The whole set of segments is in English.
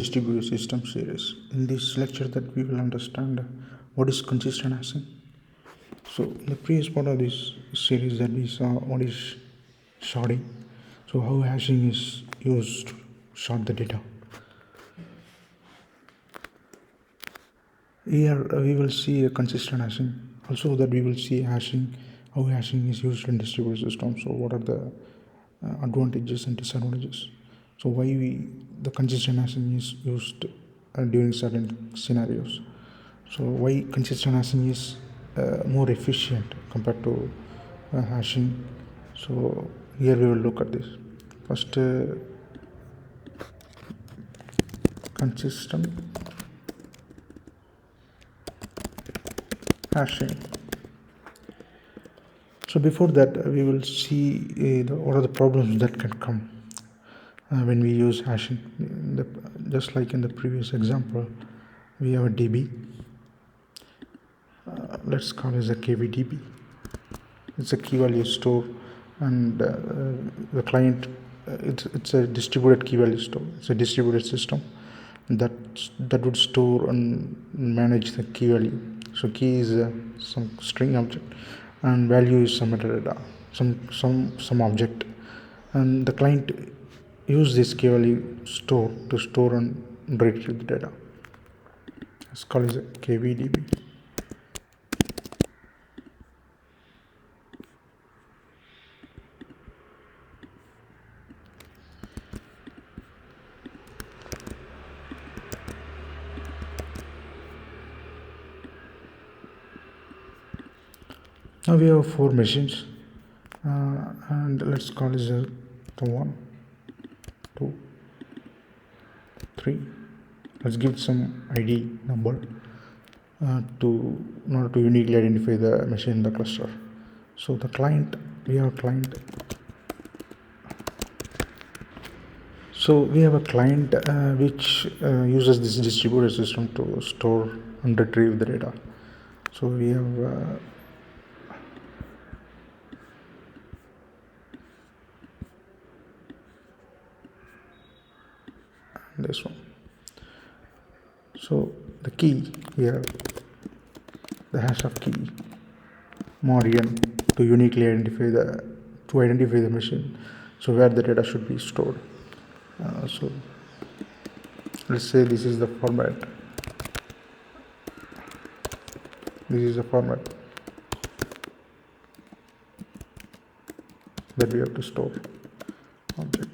Distributed system series. In this lecture that we will understand what is consistent hashing. So in the previous part of this series that we saw what is sorting. So how hashing is used to sort the data. Here we will see a consistent hashing. Also that we will see hashing, how hashing is used in distributed systems. So what are the advantages and disadvantages. So why the consistent hashing is used during certain scenarios. So why consistent hashing is more efficient compared to hashing. So here we will look at this. First, consistent hashing. So before that, we will see what are the problems that can come when we use hashing. Just like in the previous example, we have a DB. Let's call it a KVDB. It's a key value store, and the client. It's a distributed key value store. It's a distributed system that would store and manage the key value. So key is some string object, and value is some metadata, some object, and the client use this key value store to store and retrieve the data. It's called as a KVDB. Now we have 4 machines, and let's call this the 1, 2, 3. Let's give some ID number in order to uniquely identify the machine in the cluster. So the client, we have a client. So we have a client which uses this distributed system to store and retrieve the data. So we have this one. So the key here, the hash of key mod n to uniquely identify the machine, so where the data should be stored. So let's say this is the format. This is the format that we have to store object.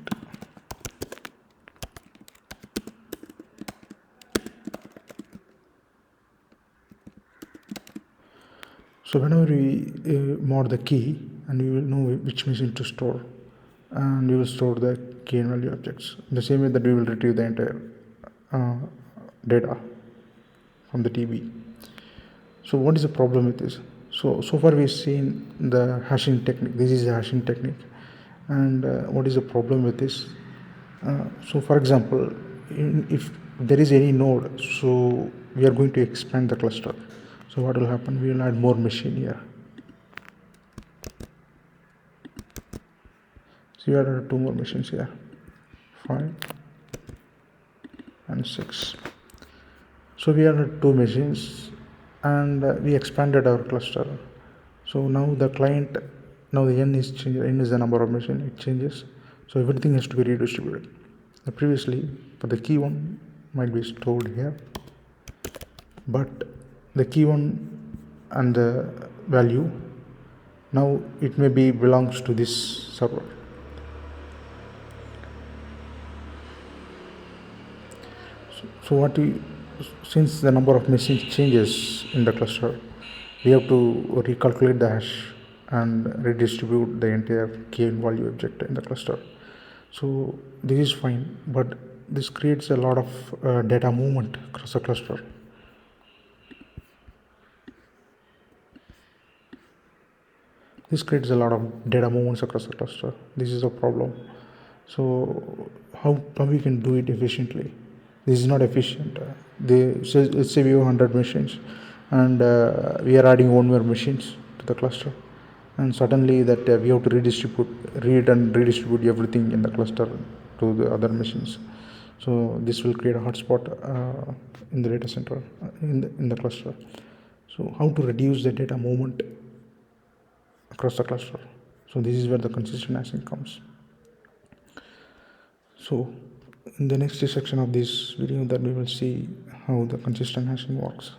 So whenever we mod the key, and we will know which machine to store, and we will store the key and value objects in the same way that we will retrieve the entire data from the DB. So what is the problem with this? So far we've seen the hashing technique. This is the hashing technique, and what is the problem with this? So for example, if there is any node, so we are going to expand the cluster. So what will happen? We will add more machine here. So we added 2 more machines here, 5 and 6. So we added 2 machines, and we expanded our cluster. So now the client, now the n is changed. N is the number of machines. It changes. So everything has to be redistributed. Previously, for the key one might be stored here, but the key one and the value, now it may be belongs to this server. So since the number of machines changes in the cluster, we have to recalculate the hash and redistribute the entire key and value object in the cluster. So this is fine, but this creates a lot of data movement across the cluster. This creates a lot of data movements across the cluster. This is a problem. So how we can do it efficiently? This is not efficient. Let's say we have 100 machines, and we are adding 1 more machines to the cluster, and suddenly that we have to read and redistribute everything in the cluster to the other machines. So this will create a hotspot in the data center, in the cluster. So how to reduce the data movement across the cluster? So this is where the consistent hashing comes. So in the next section of this video, that we will see how the consistent hashing works.